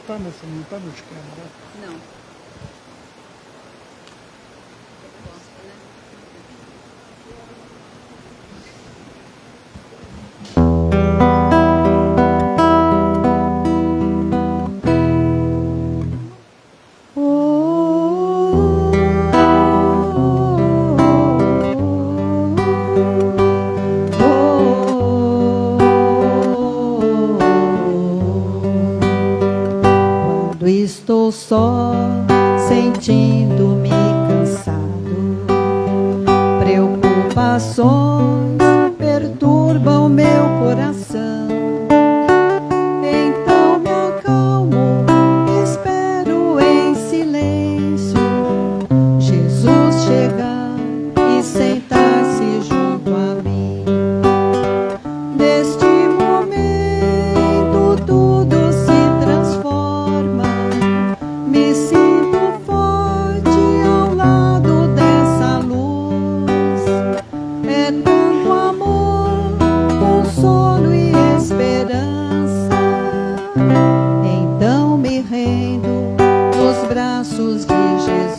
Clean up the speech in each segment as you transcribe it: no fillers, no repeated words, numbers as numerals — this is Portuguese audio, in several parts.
tá no esquema, né? Não. Estou só, sentindo-me cansado. Preocupações perturbam meu coração. Então me acalmo, espero em silêncio Jesus chegar e sentar-se junto a mim. Neste momento tudo se transforma. Me sinto forte ao lado dessa luz. É tanto amor, consolo e esperança. Então me rendo nos braços de Jesus.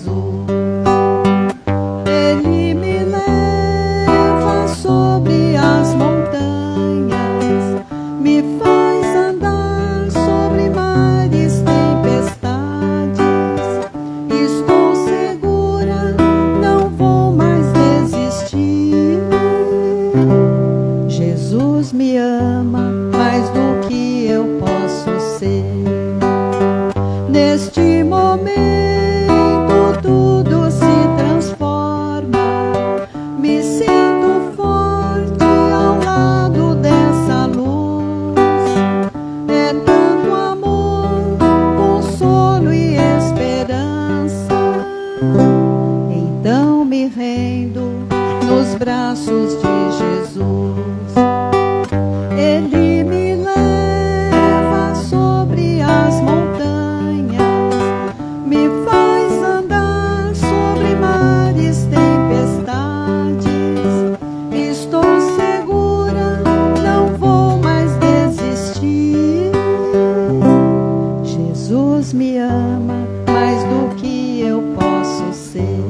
Ele me leva sobre as montanhas, me faz andar sobre mares, tempestades. Estou segura, não vou mais desistir. Jesus me ama mais do que eu posso ser. Neste momento tudo se transforma. Me sinto forte ao lado dessa luz. É tanto amor, consolo e esperança. Então me rendo nos braços de Jesus. Ele me leva sobre as montanhas, me faz andar sobre mares, tempestades. Estou segura, não vou mais desistir. Jesus me ama mais do que eu posso ser.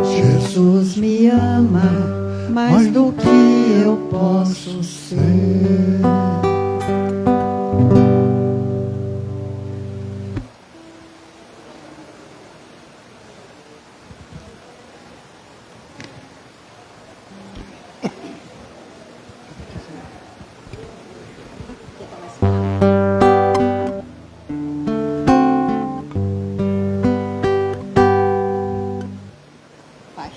Jesus me ama mais do que eu posso ser. Vai.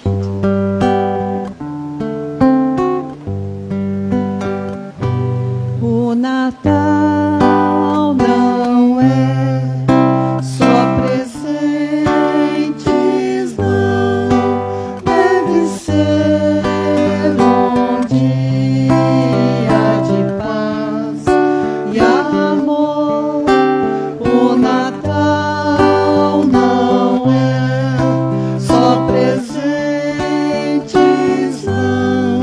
O Natal não é só presentes, não. Deve ser um dia de paz e amor. O Natal não é só presentes, não.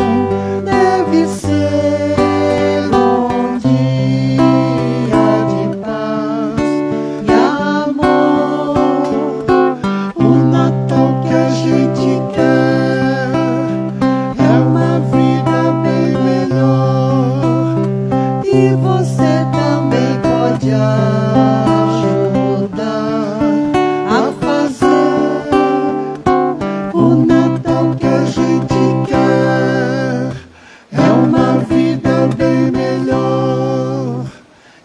Deve ser um dia de paz e amor. O Natal que a gente quer é uma vida bem melhor. E você também pode ajudar a fazer. O Natal que a gente quer é uma vida bem melhor.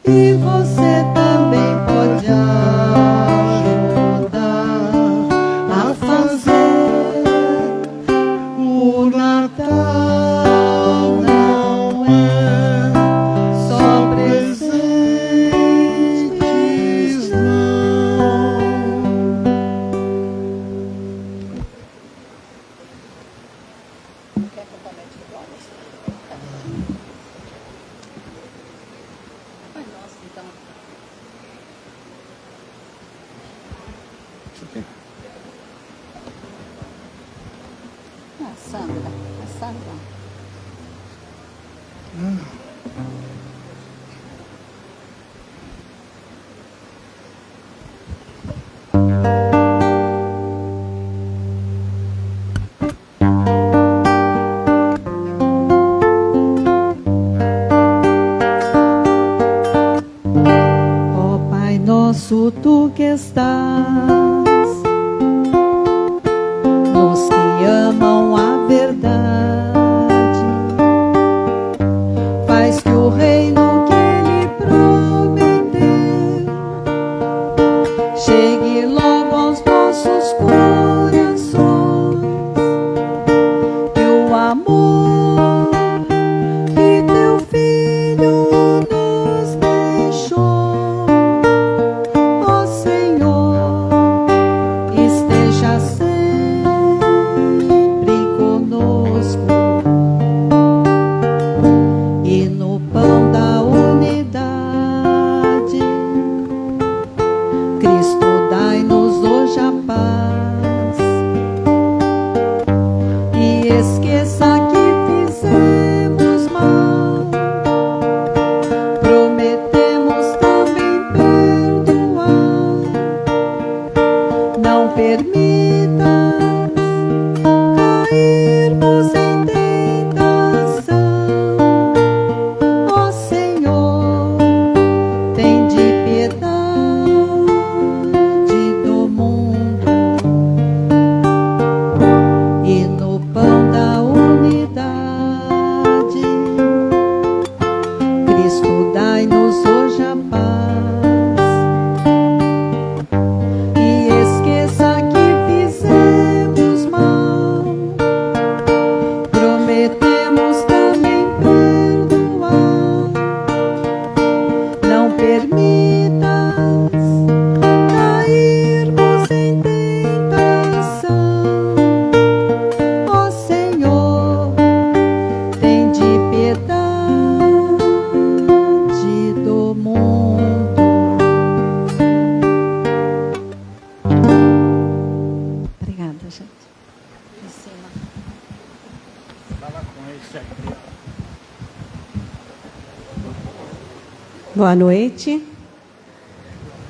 E você também pode ajudar a fazer. O Natal não é só presentes, não. Quer que eu comece de glórias? Ai, nossa, então. Isso aqui. A Sandra. permitas cairmos em tentação. Ó Senhor, tende piedade do mundo, e no pão da unidade, Cristo dai-nos hoje a paz. E esqueça que fizemos mal, prometemos também perdoar. Não permitas cairmos em tentação. Ó Senhor, tende piedade do mundo. Obrigada, gente. Em cima. Fala com esse aqui, ó. Boa noite.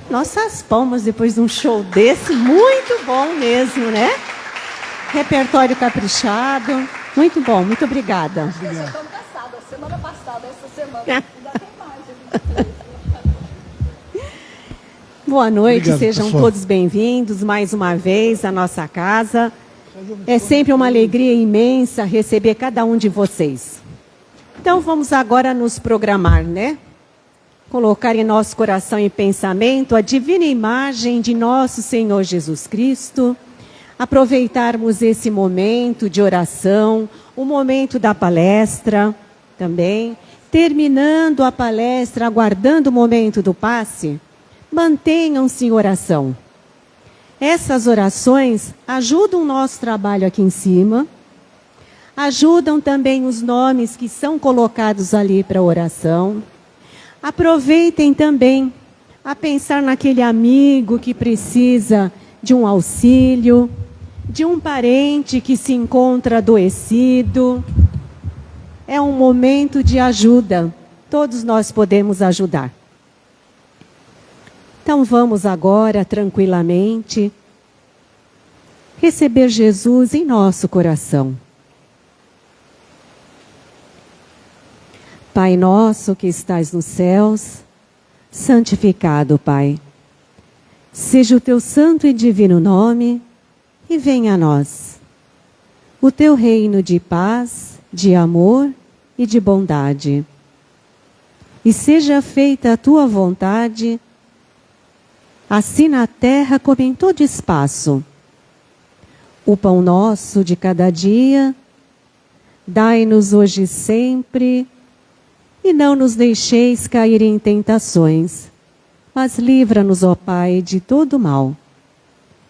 Nossas palmas depois de um show desse, muito bom mesmo, né? Repertório caprichado, muito bom, muito obrigada. Nós estamos cansados. Semana passada, essa semana, ainda tem mais. gente. Boa noite, Obrigado, sejam pessoal. todos bem-vindos mais uma vez à nossa casa. É sempre uma alegria imensa receber cada um de vocês. Então vamos agora nos programar, né? Colocar em nosso coração e pensamento a divina imagem de nosso Senhor Jesus Cristo. Aproveitarmos esse momento de oração, o momento da palestra também. Terminando a palestra, aguardando o momento do passe, mantenham-se em oração. Essas orações ajudam o nosso trabalho aqui em cima, ajudam também os nomes que são colocados ali para oração. Aproveitem também a pensar naquele amigo que precisa de um auxílio, de um parente que se encontra adoecido. É um momento de ajuda. Todos nós podemos ajudar. Então vamos agora, tranquilamente, receber Jesus em nosso coração. Pai nosso que estais nos céus, santificado, Pai. Seja o teu santo e divino nome, e venha a nós o teu reino de paz, de amor e de bondade. E seja feita a tua vontade, assim na terra como em todo espaço. O pão nosso de cada dia, dai-nos hoje sempre, e não nos deixeis cair em tentações, mas livra-nos, ó Pai, de todo mal.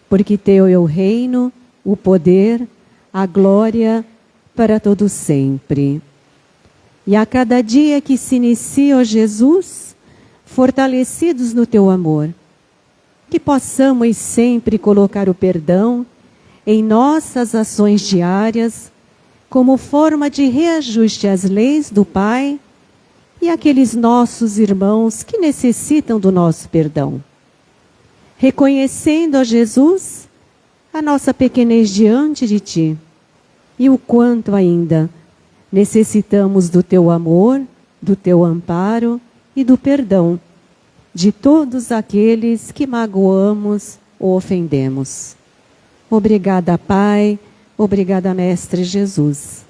Porque teu é o reino, o poder, a glória para todo sempre. E a cada dia que se inicia, ó Jesus, fortalecidos no teu amor, que possamos sempre colocar o perdão em nossas ações diárias, como forma de reajuste às leis do Pai e aqueles nossos irmãos que necessitam do nosso perdão. Reconhecendo a Jesus a nossa pequenez diante de Ti e o quanto ainda necessitamos do Teu amor, do Teu amparo e do perdão de todos aqueles que magoamos ou ofendemos. Obrigada, Pai. Obrigada, Mestre Jesus.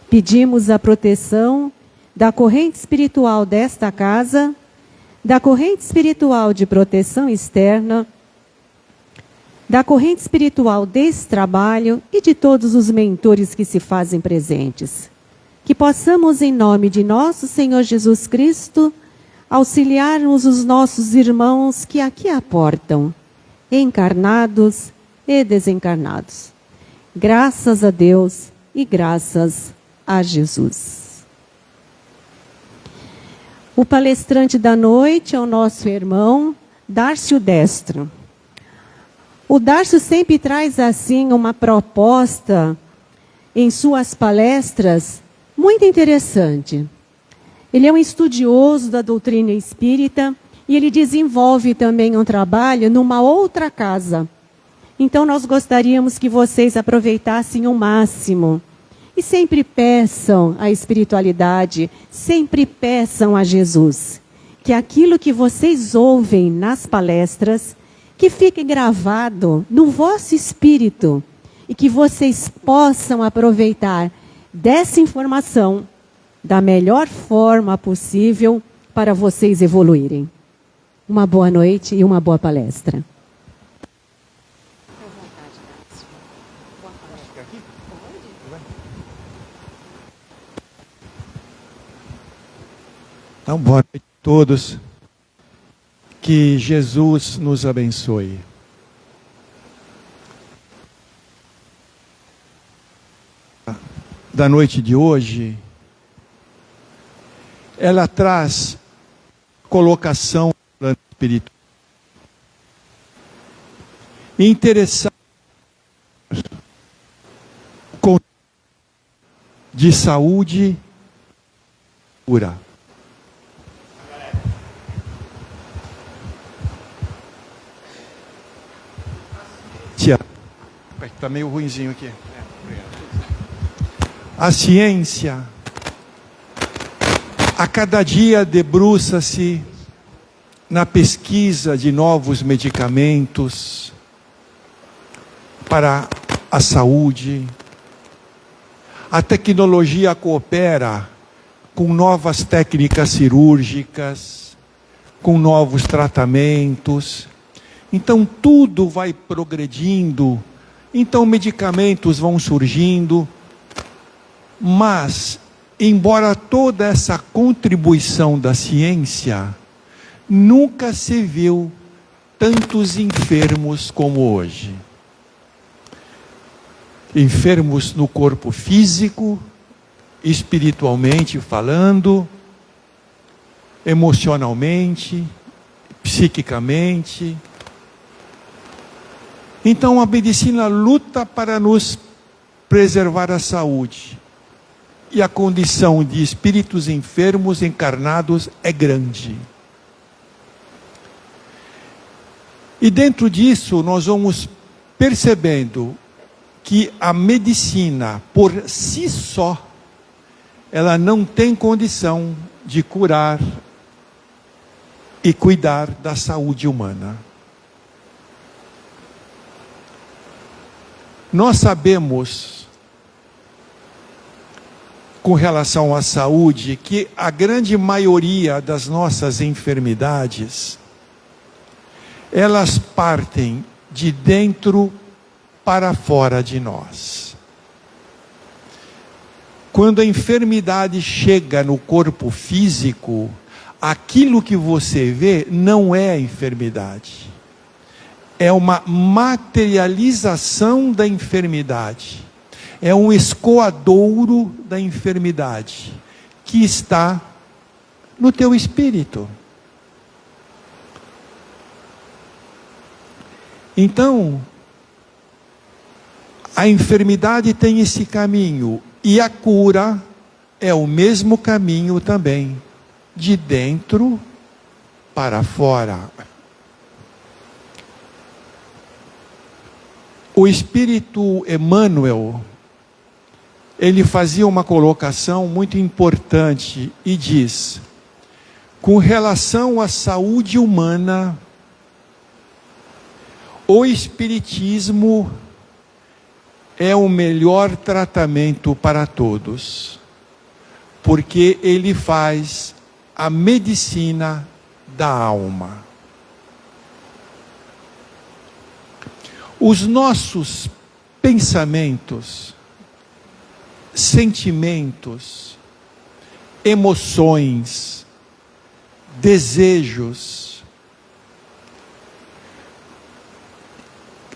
Pedimos a proteção da corrente espiritual desta casa, da corrente espiritual de proteção externa, da corrente espiritual desse trabalho e de todos os mentores que se fazem presentes. Que possamos, em nome de nosso Senhor Jesus Cristo, auxiliarmos os nossos irmãos que aqui aportam, encarnados e desencarnados. Graças a Deus e graças a Jesus. O palestrante da noite é o nosso irmão Dárcio Destro. O Dárcio sempre traz assim uma proposta em suas palestras muito interessante. Ele é um estudioso da doutrina espírita e ele desenvolve também um trabalho numa outra casa. Então nós gostaríamos que vocês aproveitassem o máximo. E sempre peçam a espiritualidade, sempre peçam a Jesus. Que aquilo que vocês ouvem nas palestras, que fique gravado no vosso espírito. E que vocês possam aproveitar dessa informação da melhor forma possível para vocês evoluírem. Uma boa noite e uma boa palestra. Então, boa noite a todos. Que Jesus nos abençoe. Da noite de hoje, ela traz colocação no plano espiritual. Interessante de saúde pura. Está meio ruinzinho aqui. A ciência, a cada dia debruça-se na pesquisa de novos medicamentos para a saúde. A tecnologia coopera com novas técnicas cirúrgicas, com novos tratamentos. Então tudo vai progredindo. Então medicamentos vão surgindo. Mas, embora toda essa contribuição da ciência, nunca se viu tantos enfermos como hoje. Enfermos no corpo físico, espiritualmente falando, emocionalmente, psiquicamente. Então a medicina luta para nos preservar a saúde. E a condição de espíritos enfermos encarnados é grande. E dentro disso nós vamos percebendo que a medicina por si só, ela não tem condição de curar e cuidar da saúde humana. Nós sabemos, com relação à saúde, que a grande maioria das nossas enfermidades, elas partem de dentro para fora de nós. Quando a enfermidade chega no corpo físico, aquilo que você vê não é a enfermidade. É uma materialização da enfermidade. É um escoadouro da enfermidade que está no teu espírito. Então, a enfermidade tem esse caminho e a cura é o mesmo caminho também, de dentro para fora. O Espírito Emmanuel, ele fazia uma colocação muito importante e diz: com relação à saúde humana, o Espiritismo é o melhor tratamento para todos, porque ele faz a medicina da alma. Os nossos pensamentos, sentimentos, emoções, desejos,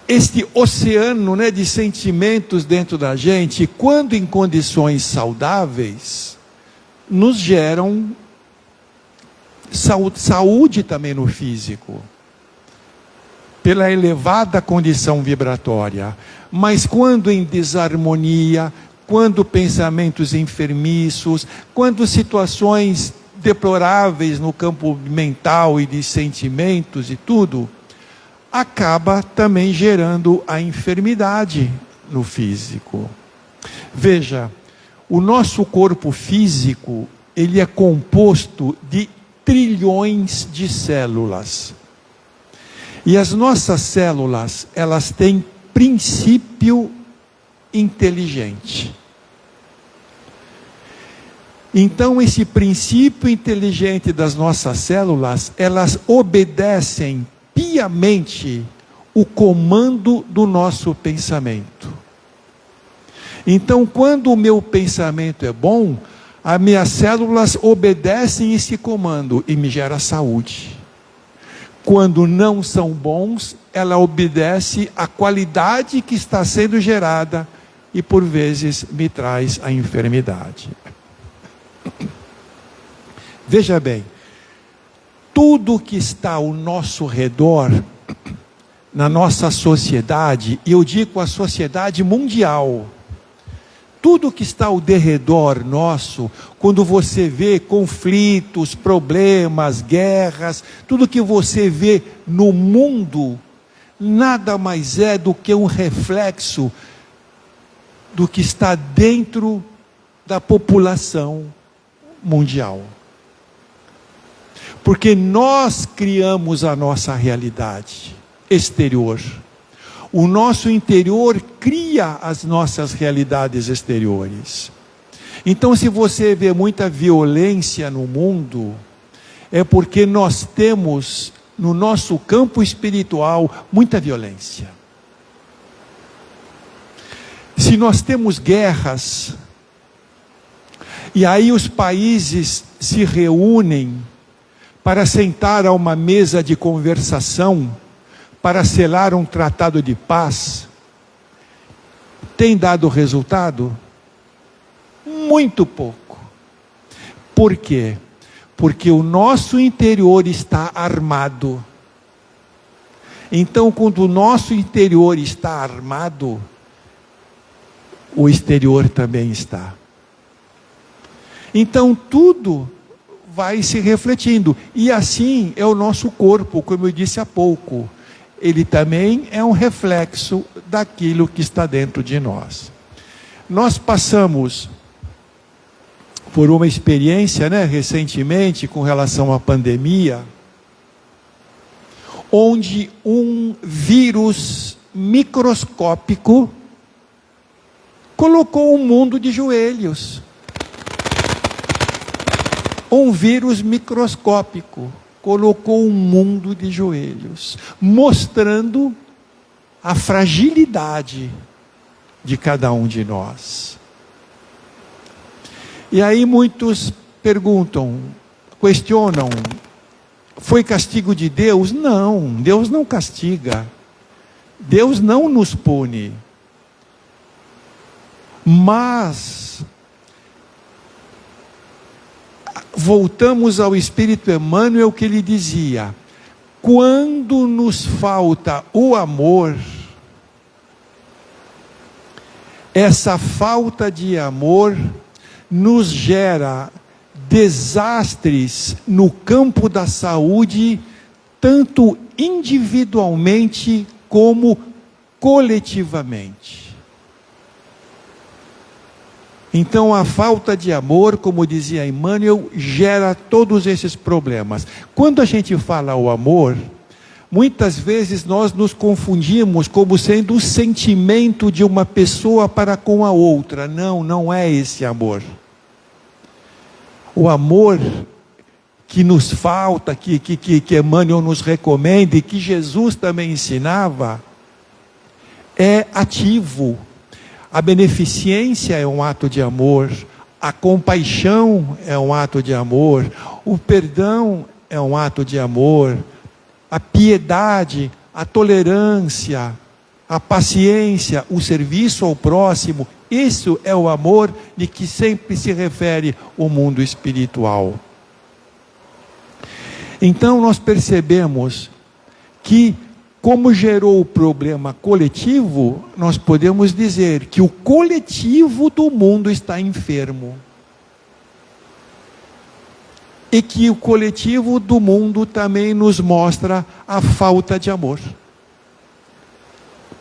este oceano, de sentimentos dentro da gente, quando em condições saudáveis, nos geram saúde também no físico, pela elevada condição vibratória. Mas quando em desarmonia, quando pensamentos enfermiços, quando situações deploráveis no campo mental e de sentimentos e tudo, acaba também gerando a enfermidade no físico. Veja, o nosso corpo físico, ele é composto de trilhões de células. E as nossas células, elas têm princípio inteligente. Então, esse princípio inteligente das nossas células, elas obedecem piamente o comando do nosso pensamento. Então, quando o meu pensamento é bom, as minhas células obedecem esse comando e me gera saúde. Quando não são bons, ela obedece à qualidade que está sendo gerada e por vezes me traz a enfermidade. Veja bem, tudo que está ao nosso redor, na nossa sociedade, e eu digo a sociedade mundial, tudo que está ao derredor nosso, quando você vê conflitos, problemas, guerras, tudo que você vê no mundo, nada mais é do que um reflexo do que está dentro da população mundial. Porque nós criamos a nossa realidade exterior. O nosso interior cria as nossas realidades exteriores. Então, se você vê muita violência no mundo, é porque nós temos no nosso campo espiritual muita violência. Se nós temos guerras, e aí os países se reúnem para sentar a uma mesa de conversação, para selar um tratado de paz, tem dado resultado? Muito pouco. Por quê? Porque o nosso interior está armado. Então, quando o nosso interior está armado, o exterior também está. Então, tudo vai se refletindo. E assim é o nosso corpo, como eu disse há pouco. Ele também é um reflexo daquilo que está dentro de nós. Nós passamos por uma experiência, recentemente, com relação à pandemia, onde um vírus microscópico colocou o mundo de joelhos. Um vírus microscópico colocou o mundo de joelhos, mostrando a fragilidade de cada um de nós. E aí muitos perguntam, questionam, foi castigo de Deus? Não, Deus não castiga. Deus não nos pune. Mas voltamos ao Espírito Emmanuel, que ele dizia: quando nos falta o amor, essa falta de amor nos gera desastres no campo da saúde, tanto individualmente como coletivamente. Então, a falta de amor, como dizia Emmanuel, gera todos esses problemas. Quando a gente fala o amor, muitas vezes nós nos confundimos como sendo o sentimento de uma pessoa para com a outra. Não, não é esse amor. O amor que nos falta, que Emmanuel nos recomenda e que Jesus também ensinava, é ativo. A beneficência é um ato de amor, a compaixão é um ato de amor, o perdão é um ato de amor, a piedade, a tolerância, a paciência, o serviço ao próximo, isso é o amor de que sempre se refere o mundo espiritual. Então nós percebemos que, como gerou o problema coletivo, nós podemos dizer que o coletivo do mundo está enfermo. E que o coletivo do mundo também nos mostra a falta de amor.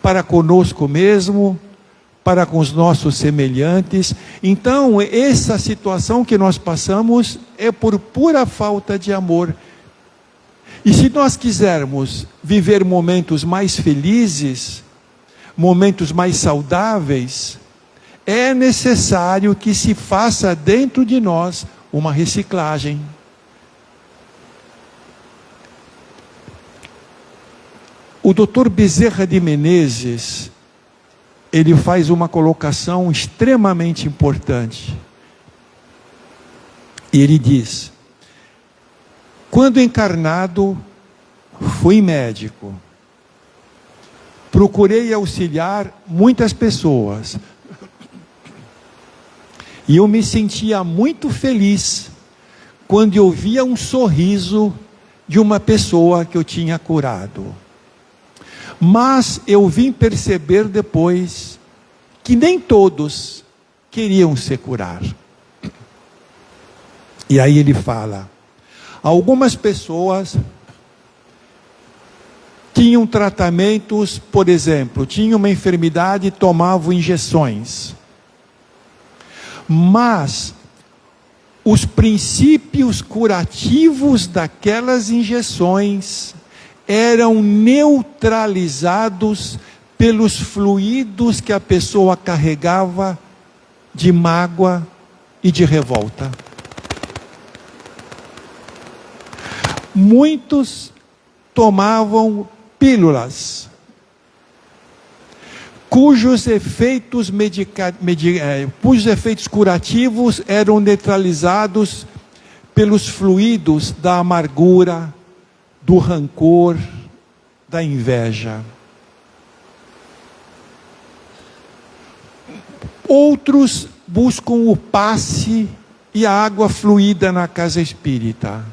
para conosco mesmo, para com os nossos semelhantes. Então, essa situação que nós passamos é por pura falta de amor. E se nós quisermos viver momentos mais felizes, momentos mais saudáveis, é necessário que se faça dentro de nós uma reciclagem. O Dr. Bezerra de Menezes, ele faz uma colocação extremamente importante. E ele diz: quando encarnado, fui médico. Procurei auxiliar muitas pessoas. E eu me sentia muito feliz quando eu via um sorriso de uma pessoa que eu tinha curado. Mas eu vim perceber depois que nem todos queriam se curar. E aí ele fala: algumas pessoas tinham tratamentos, por exemplo, tinham uma enfermidade e tomavam injeções. Mas os princípios curativos daquelas injeções eram neutralizados pelos fluidos que a pessoa carregava de mágoa e de revolta. Muitos tomavam pílulas, cujos efeitos curativos eram neutralizados pelos fluidos da amargura, do rancor, da inveja. Outros buscam o passe e a água fluida na casa espírita.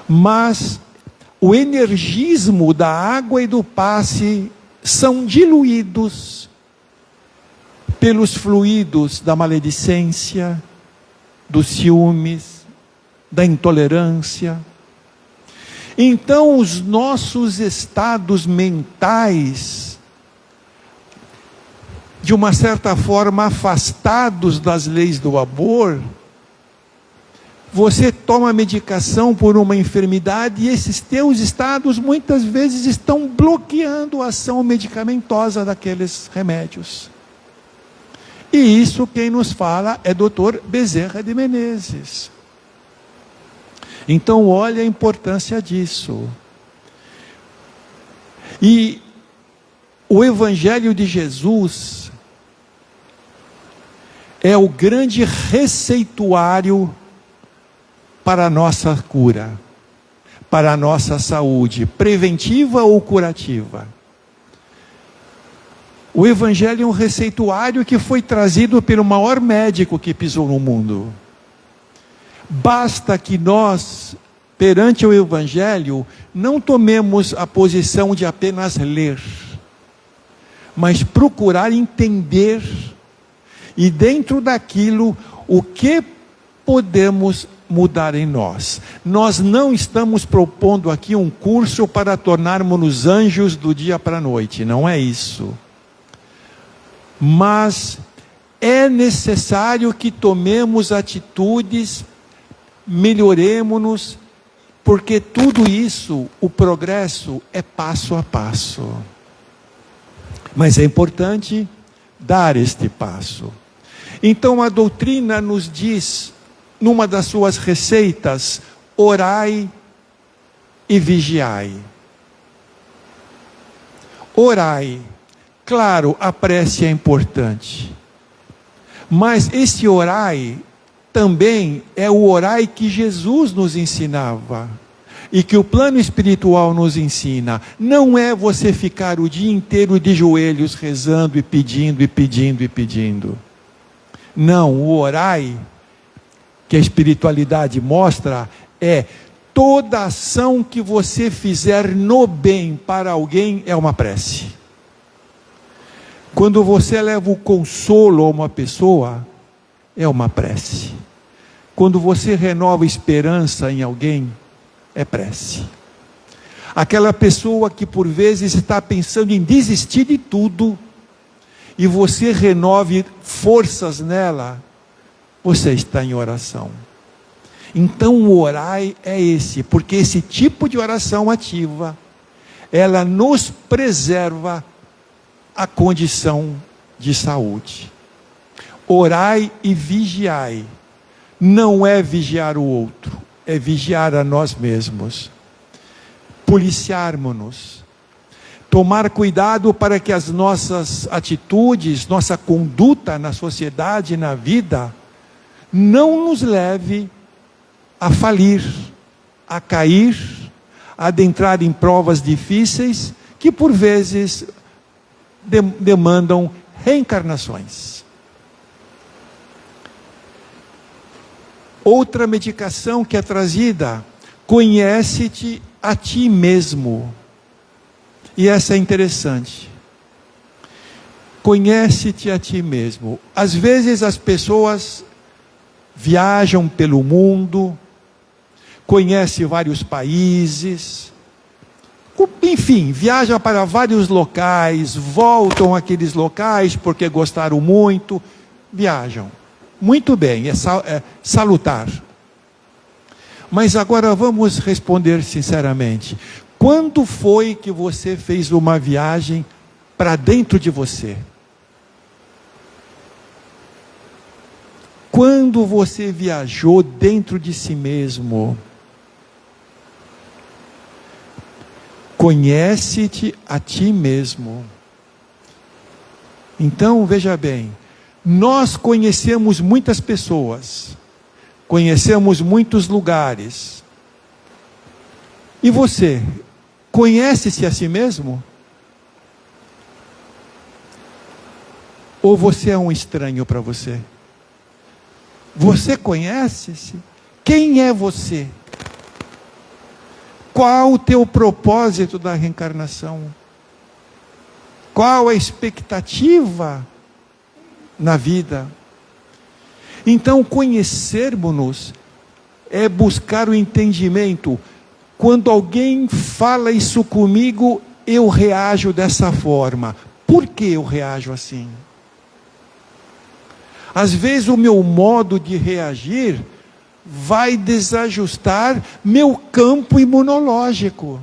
Mas o energismo da água e do passe são diluídos pelos fluidos da maledicência, dos ciúmes, da intolerância. Então, os nossos estados mentais, de uma certa forma afastados das leis do amor, você toma medicação por uma enfermidade e esses teus estados muitas vezes estão bloqueando a ação medicamentosa daqueles remédios. E isso quem nos fala é Dr. Bezerra de Menezes. Então olha a importância disso. E o Evangelho de Jesus é o grande receituário para a nossa cura, para a nossa saúde, preventiva ou curativa. O Evangelho é um receituário que foi trazido pelo maior médico que pisou no mundo. Basta que nós, perante o Evangelho, não tomemos a posição de apenas ler, mas procurar entender, e dentro daquilo, o que podemos mudar em nós. Nós não estamos propondo aqui um curso para tornarmos-nos anjos do dia para a noite, não é isso. Mas é necessário que tomemos atitudes, melhoremos-nos, porque tudo isso, o progresso é passo a passo. Mas é importante dar este passo. Então a doutrina nos diz, numa das suas receitas, orai e vigiai. Orai. Claro, a prece é importante. Mas esse orai também é o orai que Jesus nos ensinava. E que o plano espiritual nos ensina. Não é você ficar o dia inteiro de joelhos rezando e pedindo e pedindo e pedindo. Não, o orai que a espiritualidade mostra é toda ação que você fizer no bem para alguém é uma prece. Quando você leva o consolo a uma pessoa, é uma prece. Quando você renova esperança em alguém, é prece. Aquela pessoa que por vezes está pensando em desistir de tudo, e você renove forças nela, você está em oração. Então o orai é esse, porque esse tipo de oração ativa, ela nos preserva a condição de saúde. Orai e vigiai. Não é vigiar o outro, é vigiar a nós mesmos. Policiarmos-nos. Tomar cuidado para que as nossas atitudes, nossa conduta na sociedade e na vida, não nos leve a falir, a cair, a adentrar em provas difíceis, que por vezes demandam reencarnações. Outra medicação que é trazida, conhece-te a ti mesmo. E essa é interessante. Conhece-te a ti mesmo. Às vezes as pessoas viajam pelo mundo, conhecem vários países, enfim, viajam para vários locais, voltam àqueles locais porque gostaram muito, viajam. Muito bem, é salutar. Mas agora vamos responder sinceramente. Quando foi que você fez uma viagem para dentro de você? Quando você viajou dentro de si mesmo? Conhece-te a ti mesmo. Então, veja bem, nós conhecemos muitas pessoas, conhecemos muitos lugares. E você, conhece-se a si mesmo? Ou você é um estranho para você? Você conhece-se? Quem é você? Qual o teu propósito da reencarnação? Qual a expectativa na vida? Então, conhecermos-nos é buscar o entendimento. Quando alguém fala isso comigo, eu reajo dessa forma. Por que eu reajo assim? Às vezes o meu modo de reagir vai desajustar meu campo imunológico.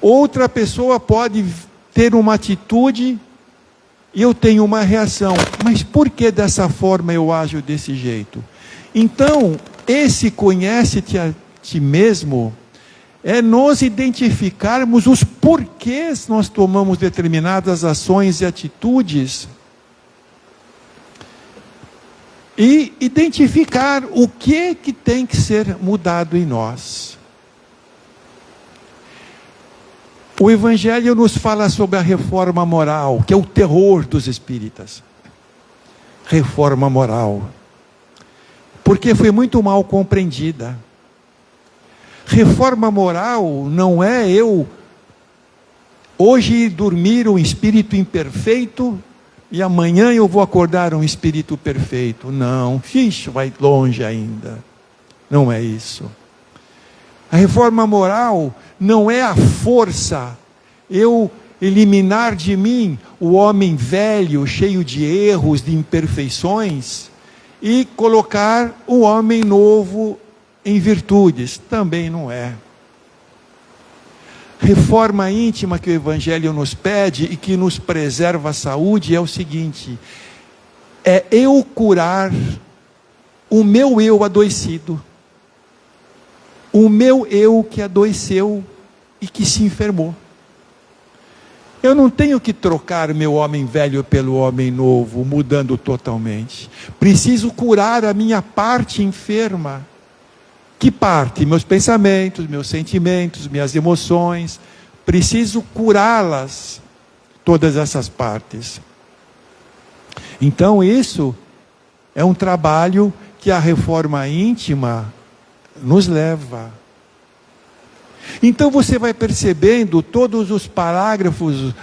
Outra pessoa pode ter uma atitude e eu tenho uma reação. Mas por que dessa forma eu ajo desse jeito? Então, esse conhece-te a ti mesmo é nós identificarmos os porquês nós tomamos determinadas ações e atitudes e identificar o que tem que ser mudado em nós. O Evangelho nos fala sobre a reforma moral, que é o terror dos espíritas. Reforma moral. Porque foi muito mal compreendida. Reforma moral não é eu hoje dormir um espírito imperfeito e amanhã eu vou acordar um espírito perfeito. Não, vai longe ainda. Não é isso. A reforma moral não é a força, eu eliminar de mim o homem velho, cheio de erros, de imperfeições, e colocar o homem novo em virtudes. Também não é. Reforma íntima que o Evangelho nos pede e que nos preserva a saúde é o seguinte: é eu curar o meu eu adoecido, o meu eu que adoeceu e que se enfermou. Eu não tenho que trocar meu homem velho pelo homem novo, mudando totalmente. Preciso curar a minha parte enferma. Que parte? Meus pensamentos, meus sentimentos, minhas emoções. Preciso curá-las, todas essas partes. Então isso é um trabalho que a reforma íntima nos leva. Então você vai percebendo, todos os parágrafos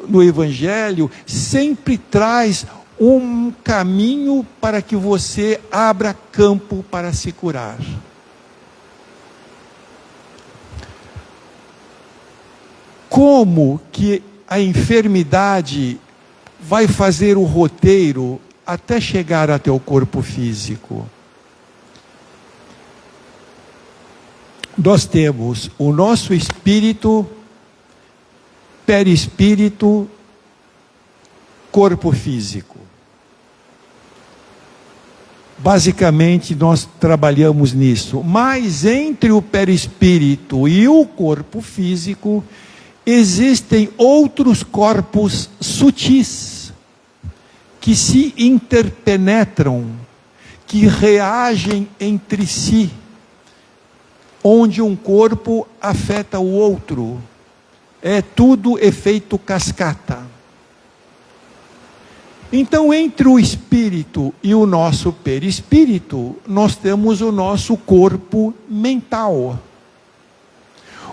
do Evangelho sempre traz um caminho para que você abra campo para se curar. como que a enfermidade vai fazer o roteiro até chegar até o corpo físico? Nós temos o nosso espírito, perispírito, corpo físico. Basicamente, nós trabalhamos nisso. Mas entre o perispírito e o corpo físico, existem outros corpos sutis, que se interpenetram, que reagem entre si, onde um corpo afeta o outro. É tudo efeito cascata. Então, entre o espírito e o nosso perispírito, nós temos o nosso corpo mental.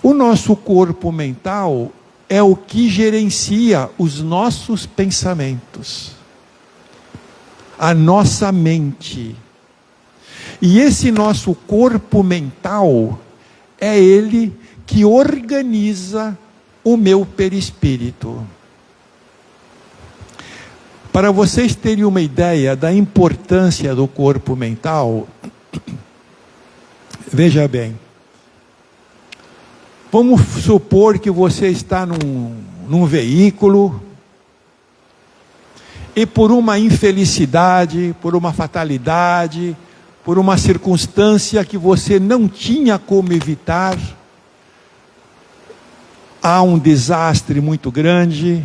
O nosso corpo mental é o que gerencia os nossos pensamentos, a nossa mente. E esse nosso corpo mental é ele que organiza o meu perispírito. Para vocês terem uma ideia da importância do corpo mental, veja bem. Vamos supor que você está num veículo e por uma infelicidade, por uma fatalidade, por uma circunstância que você não tinha como evitar, há um desastre muito grande,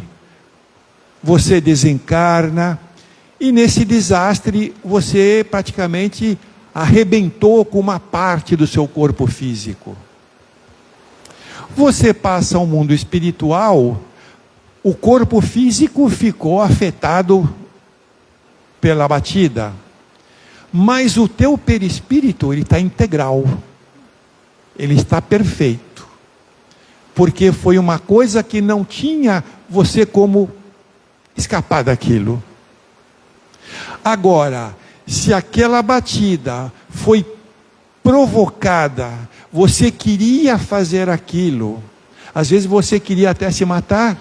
você desencarna, e nesse desastre você praticamente arrebentou com uma parte do seu corpo físico. Você passa ao mundo espiritual, o corpo físico ficou afetado pela batida, mas o teu perispírito, ele está integral, ele está perfeito, porque foi uma coisa que não tinha você como escapar daquilo. Agora, se aquela batida foi provocada, você queria fazer aquilo, às vezes você queria até se matar,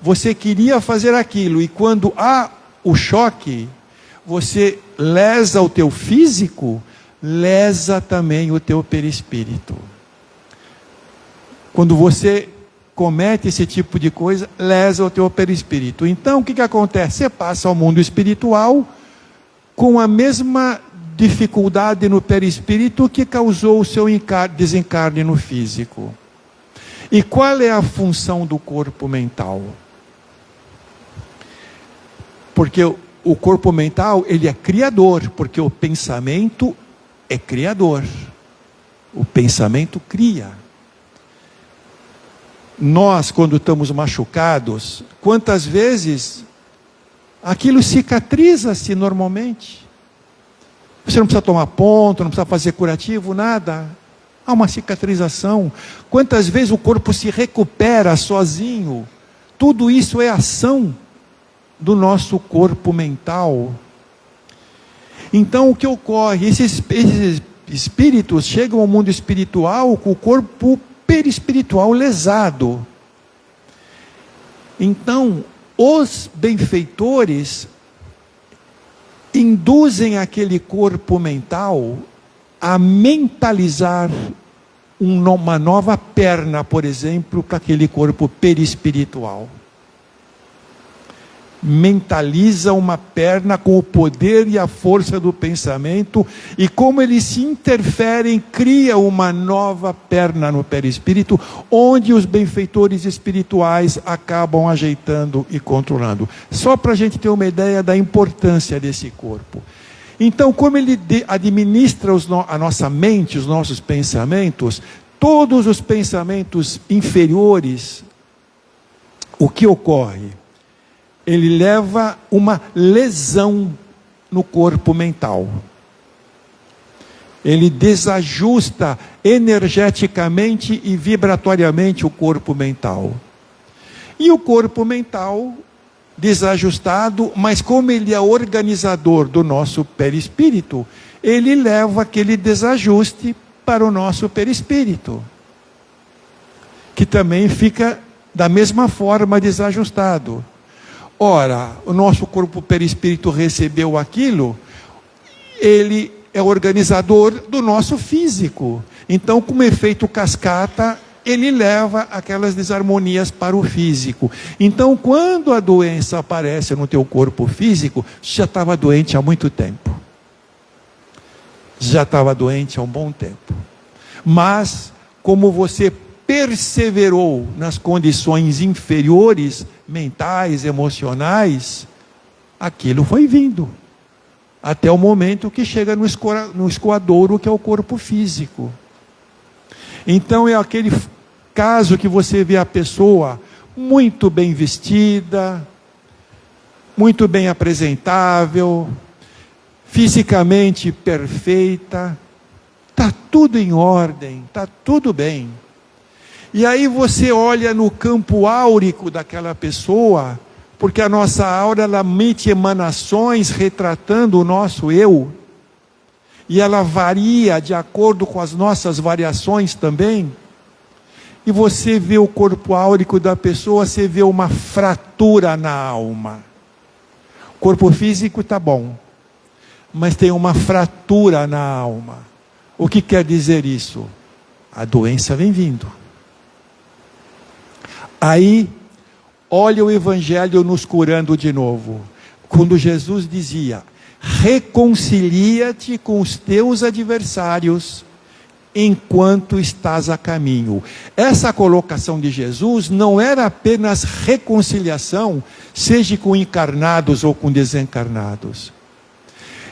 você queria fazer aquilo, e quando há o choque, você lesa o teu físico, lesa também o teu perispírito. Quando você comete esse tipo de coisa, lesa o teu perispírito. Então, o que acontece? Você passa ao mundo espiritual com a mesma dificuldade no perispírito que causou o seu desencarne no físico. E qual é a função do corpo mental? Porque o corpo mental, ele é criador, porque o pensamento é criador. O pensamento cria. Nós, quando estamos machucados, quantas vezes aquilo cicatriza-se normalmente? Você não precisa tomar ponto, não precisa fazer curativo, nada. Há uma cicatrização. Quantas vezes o corpo se recupera sozinho? Tudo isso é ação do nosso corpo mental. Então, o que ocorre? Esses espíritos chegam ao mundo espiritual com o corpo perispiritual lesado. Então, os benfeitores induzem aquele corpo mental a mentalizar uma nova perna, por exemplo, para aquele corpo perispiritual. Mentaliza uma perna com o poder e a força do pensamento, e como eles se interferem, cria uma nova perna no perispírito, onde os benfeitores espirituais acabam ajeitando e controlando. Só para a gente ter uma ideia da importância desse corpo. Então, como ele administra a nossa mente, os nossos pensamentos, todos os pensamentos inferiores, o que ocorre? Ele leva uma lesão no corpo mental. Ele desajusta energeticamente e vibratoriamente o corpo mental. E o corpo mental desajustado, mas como ele é organizador do nosso perispírito, ele leva aquele desajuste para o nosso perispírito, que também fica Da mesma forma, desajustado. Ora, o nosso corpo perispírito recebeu aquilo, ele é organizador do nosso físico. Então, como efeito cascata, ele leva aquelas desarmonias para o físico. Então, quando a doença aparece no teu corpo físico, já estava doente há muito tempo. Já estava doente há um bom tempo. Mas, como você perseverou nas condições inferiores, mentais, emocionais, aquilo foi vindo. Até o momento que chega no escoadouro, que é o corpo físico. Então é aquele caso que você vê a pessoa muito bem vestida, muito bem apresentável, fisicamente perfeita, está tudo em ordem, está tudo bem. E aí você olha no campo áurico daquela pessoa, porque a nossa aura, ela emite emanações retratando o nosso eu, e ela varia de acordo com as nossas variações também, e você vê o corpo áurico da pessoa, você vê uma fratura na alma. O corpo físico está bom, mas tem uma fratura na alma. O que quer dizer isso? A doença vem vindo. Aí, olha o Evangelho nos curando de novo. Quando Jesus dizia: reconcilia-te com os teus adversários enquanto estás a caminho. Essa colocação de Jesus não era apenas reconciliação, seja com encarnados ou com desencarnados.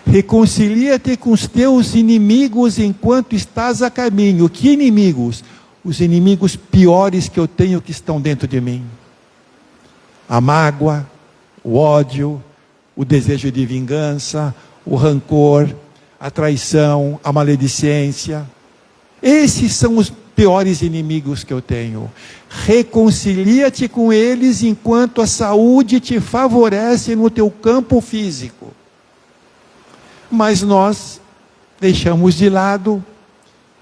Reconcilia-te com os teus inimigos enquanto estás a caminho. Que inimigos? Os inimigos piores que eu tenho, que estão dentro de mim. A mágoa, o ódio, o desejo de vingança, o rancor, a traição, a maledicência. Esses são os piores inimigos que eu tenho. Reconcilia-te com eles enquanto a saúde te favorece no teu campo físico. Mas nós deixamos de lado,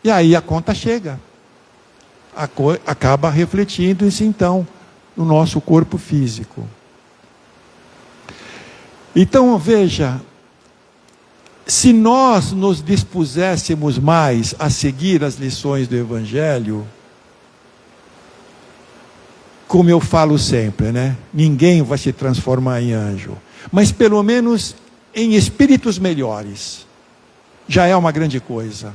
e aí a conta chega. Acaba refletindo isso então no nosso corpo físico. Então veja, se nós nos dispuséssemos mais a seguir as lições do Evangelho, como eu falo sempre, né? Ninguém vai se transformar em anjo, mas pelo menos em espíritos melhores, já é uma grande coisa.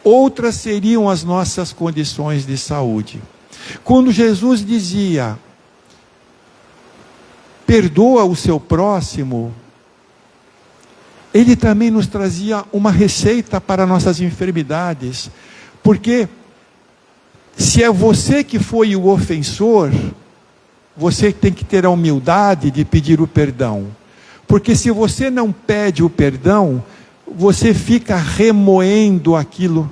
Outras seriam as nossas condições de saúde. Quando Jesus dizia: perdoa o seu próximo, Ele também nos trazia uma receita para nossas enfermidades. Porque se é você que foi o ofensor, você tem que ter a humildade de pedir o perdão. Porque se você não pede o perdão, você fica remoendo aquilo,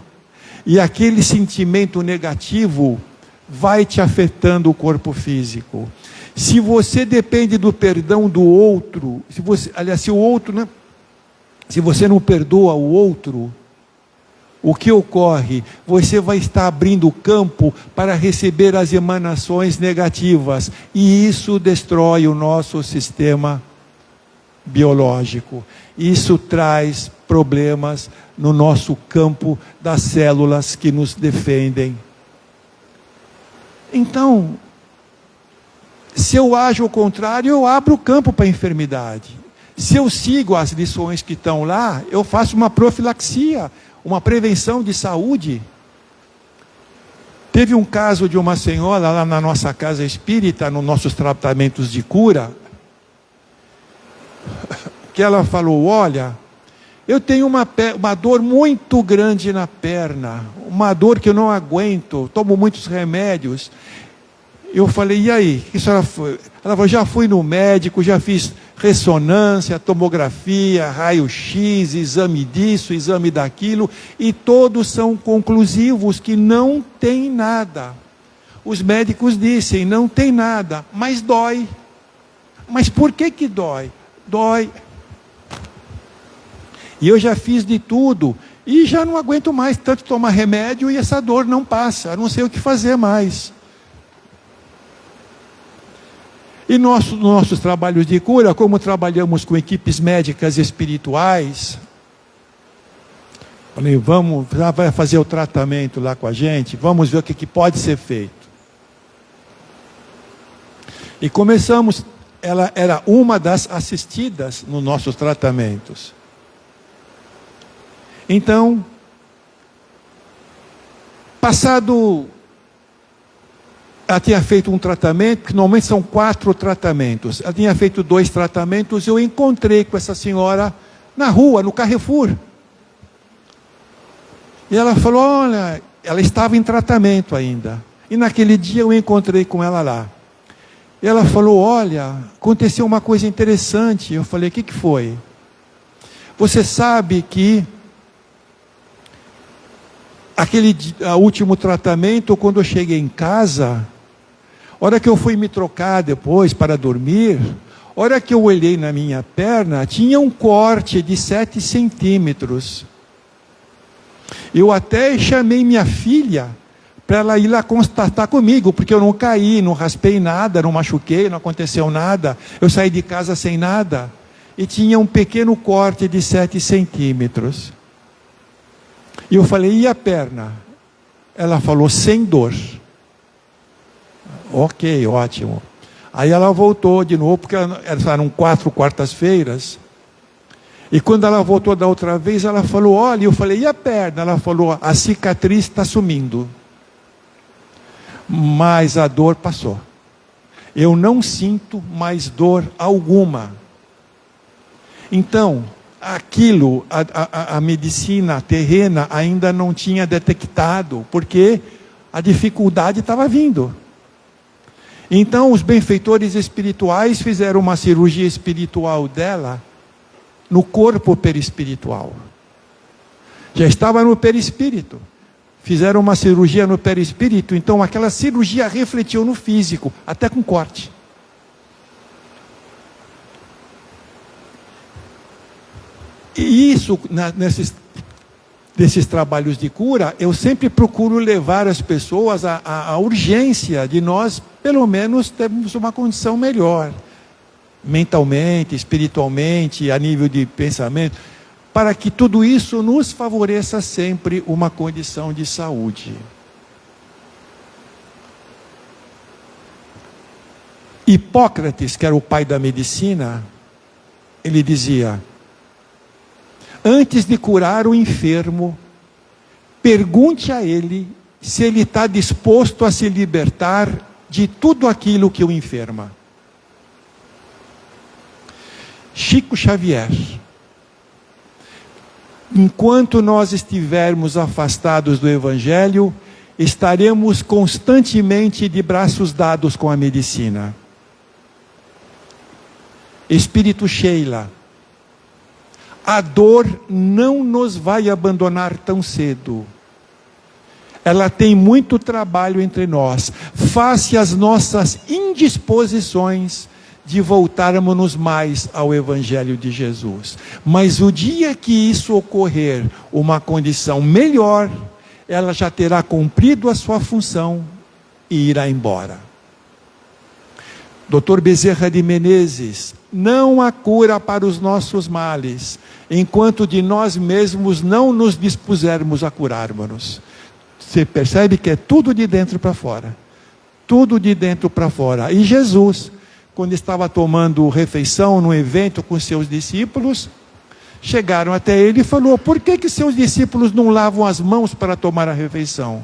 e aquele sentimento negativo vai te afetando o corpo físico. Se você depende do perdão do outro, se você não perdoa o outro, o que ocorre? Você vai estar abrindo o campo para receber as emanações negativas, e isso destrói o nosso sistema biológico. Isso traz problemas no nosso campo das células que nos defendem. Então, se eu ajo ao contrário, eu abro o campo para a enfermidade. Se eu sigo as lições que estão lá, eu faço uma profilaxia, uma prevenção de saúde. Teve um caso de uma senhora lá na nossa casa espírita, nos nossos tratamentos de cura, que ela falou: olha, eu tenho uma dor muito grande na perna, uma dor que eu não aguento, tomo muitos remédios. Eu falei: e aí, o que a senhora foi? Ela falou: já fui no médico, já fiz ressonância, tomografia, raio-x, exame disso, exame daquilo, e todos são conclusivos que não tem nada. Os médicos dizem: não tem nada, mas dói. Mas por que dói? Dói. E eu já fiz de tudo, e já não aguento mais tanto tomar remédio, e essa dor não passa, eu não sei o que fazer mais. E nossos trabalhos de cura, como trabalhamos com equipes médicas espirituais, falei, vamos, já vai fazer o tratamento lá com a gente, vamos ver o que pode ser feito. E começamos, ela era uma das assistidas nos nossos tratamentos. Então, passado, ela tinha feito um tratamento, que normalmente são 4 tratamentos. Ela tinha feito 2 tratamentos, eu encontrei com essa senhora na rua, no Carrefour. E ela falou, olha, ela estava em tratamento ainda. E naquele dia eu encontrei com ela lá. E ela falou, olha, aconteceu uma coisa interessante. Eu falei, o que foi? Você sabe que aquele último tratamento, quando eu cheguei em casa, hora que eu fui me trocar depois para dormir, hora que eu olhei na minha perna, tinha um corte de 7 centímetros. Eu até chamei minha filha para ela ir lá constatar comigo, porque eu não caí, não raspei nada, não machuquei, não aconteceu nada. Eu saí de casa sem nada. E tinha um pequeno corte de 7 centímetros. E eu falei, e a perna? Ela falou, sem dor. Ok, ótimo. Aí ela voltou de novo, porque eram 4 quartas-feiras. E quando ela voltou da outra vez, ela falou, olha, eu falei, e a perna? Ela falou, a cicatriz está sumindo. Mas a dor passou. Eu não sinto mais dor alguma. Então, aquilo, a medicina terrena ainda não tinha detectado, porque a dificuldade estava vindo. Então, os benfeitores espirituais fizeram uma cirurgia espiritual dela, no corpo perispiritual. Já estava no perispírito. Fizeram uma cirurgia no perispírito, então aquela cirurgia refletiu no físico, até com corte. E isso, nesses trabalhos de cura, eu sempre procuro levar as pessoas à urgência de nós, pelo menos, termos uma condição melhor. Mentalmente, espiritualmente, a nível de pensamento, para que tudo isso nos favoreça sempre uma condição de saúde. Hipócrates, que era o pai da medicina, ele dizia, antes de curar o enfermo, pergunte a ele se ele está disposto a se libertar de tudo aquilo que o enferma. Chico Xavier. Enquanto nós estivermos afastados do Evangelho, estaremos constantemente de braços dados com a medicina. Espírito Sheila, a dor não nos vai abandonar tão cedo. Ela tem muito trabalho entre nós. Face às nossas indisposições de voltarmos mais ao Evangelho de Jesus. Mas o dia que isso ocorrer, uma condição melhor, ela já terá cumprido a sua função e irá embora. Dr. Bezerra de Menezes, não há cura para os nossos males, enquanto de nós mesmos não nos dispusermos a curarmos. Você percebe que é tudo de dentro para fora. Tudo de dentro para fora. E Jesus, quando estava tomando refeição num evento com seus discípulos, chegaram até ele e falou, por que seus discípulos não lavam as mãos para tomar a refeição?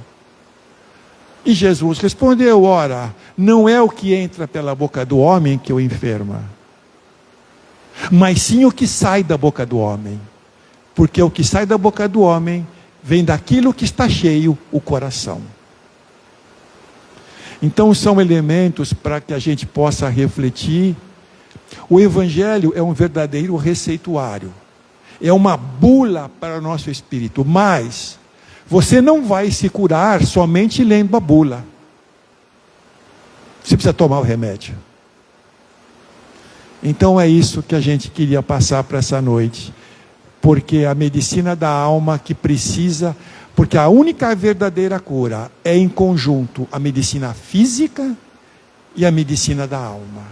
E Jesus respondeu, ora, não é o que entra pela boca do homem que o enferma, mas sim o que sai da boca do homem. Porque o que sai da boca do homem vem daquilo que está cheio, o coração. Então são elementos para que a gente possa refletir. O Evangelho é um verdadeiro receituário. É uma bula para o nosso espírito. Mas você não vai se curar somente lendo a bula. Você precisa tomar o remédio. Então é isso que a gente queria passar para essa noite. Porque a medicina da alma que precisa... Porque a única verdadeira cura é em conjunto a medicina física e a medicina da alma.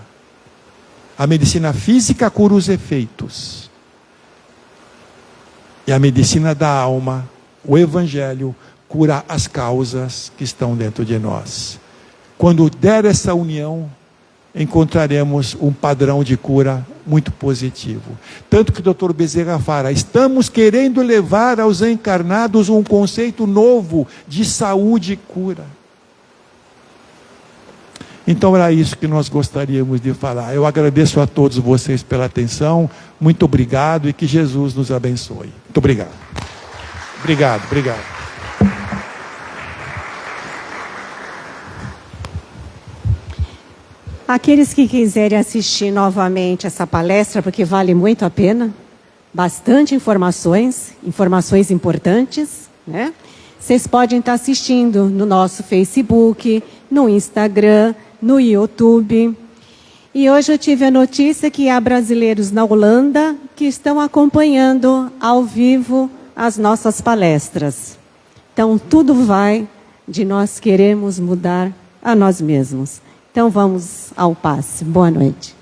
A medicina física cura os efeitos. E a medicina da alma, o Evangelho, cura as causas que estão dentro de nós. Quando der essa união, encontraremos um padrão de cura muito positivo. Tanto que o Dr. Bezerra fala, estamos querendo levar aos encarnados um conceito novo de saúde e cura. Então era isso que nós gostaríamos de falar. Eu agradeço a todos vocês pela atenção, muito obrigado e que Jesus nos abençoe. Muito obrigado. Obrigado. Aqueles que quiserem assistir novamente essa palestra, porque vale muito a pena, bastante informações importantes, né? Vocês podem estar assistindo no nosso Facebook, no Instagram, no YouTube. E hoje eu tive a notícia que há brasileiros na Holanda que estão acompanhando ao vivo as nossas palestras. Então, tudo vai de nós queremos mudar a nós mesmos. Então, vamos ao passe. Boa noite.